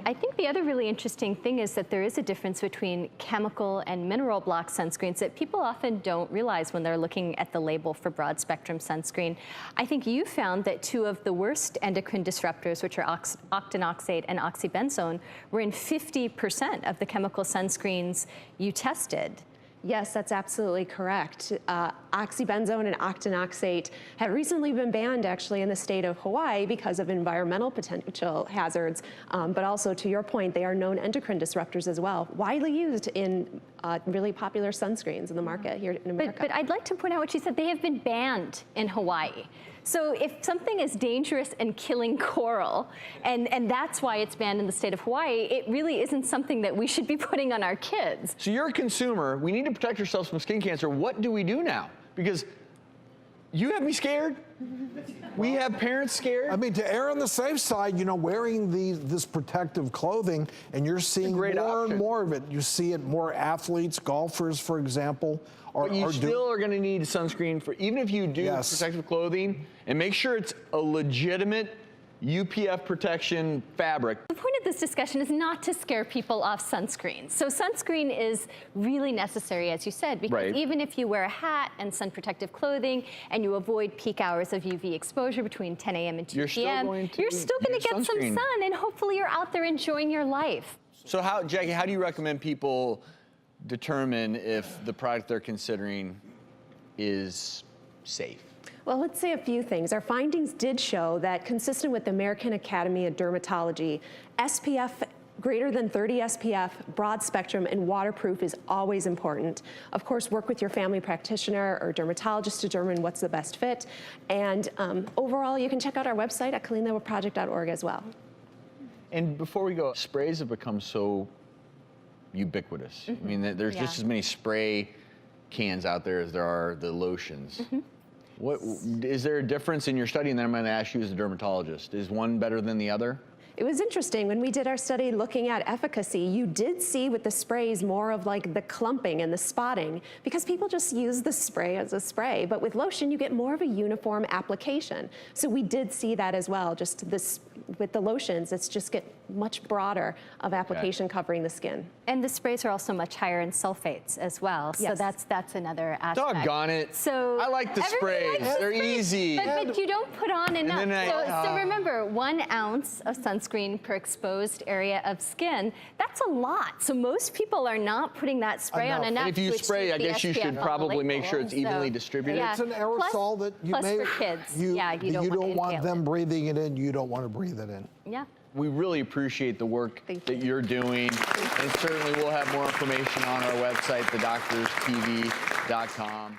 I think the other really interesting thing is that there is a difference between chemical and mineral block sunscreens that people often don't realize when they're looking at the label for broad spectrum sunscreen. I think you found that two of the worst endocrine disruptors, which are octinoxate and oxybenzone, were in 50% of the chemical sunscreens you tested. Yes, that's absolutely correct. Oxybenzone and octinoxate have recently been banned actually in the state of Hawaii because of environmental potential hazards, but also to your point, they are known endocrine disruptors as well, widely used in really popular sunscreens in the market here in America. But I'd like to point out what she said, they have been banned in Hawaii. So if something is dangerous and killing coral, and that's why it's banned in the state of Hawaii, it really isn't something that we should be putting on our kids. So you're a consumer, we need to protect ourselves from skin cancer. What do we do now? Because you have me scared. We have parents scared. I mean, to err on the safe side, you know, wearing this protective clothing, and you're seeing more and more of it. You see it more athletes, golfers, for example. But you still are going to need sunscreen for, even if you do protective clothing, and make sure it's a legitimate UPF protection fabric. The point of this discussion is not to scare people off sunscreen. So sunscreen is really necessary, as you said, because even if you wear a hat and sun protective clothing and you avoid peak hours of UV exposure between 10 a.m. and 2 p.m., you're still going to get some sun, and hopefully you're out there enjoying your life. So Jackie, how do you recommend people determine if the product they're considering is safe? Well, let's say a few things. Our findings did show that, consistent with the American Academy of Dermatology, SPF greater than 30 SPF, broad spectrum, and waterproof is always important. Of course, work with your family practitioner or dermatologist to determine what's the best fit. And overall, you can check out our website at cleanlabelproject.org as well. And before we go, sprays have become so ubiquitous. I mean, there's just as many spray cans out there as there are the lotions. What is there a difference in your study? And then I'm going to ask you as a dermatologist, is one better than the other? It was interesting. When we did our study looking at efficacy, you did see with the sprays more of like the clumping and the spotting, because people just use the spray as a spray. But with lotion, you get more of a uniform application. So we did see that as well. Just this, with the lotions, it's just get much broader of application covering the skin. And the sprays are also much higher in sulfates as well. So that's another aspect. Doggone it. So I like the sprays. They're easy. But you don't put on enough. So remember, 1 ounce of sunscreen per exposed area of skin, that's a lot. So most people are not putting that spray on enough. And if you spray, I guess you should probably make sure it's evenly distributed. It's an aerosol that you may, for kids. you don't want them breathing it in. You don't want to breathe it in. Yeah. We really appreciate the work that you're doing. And certainly we'll have more information on our website, thedoctorstv.com.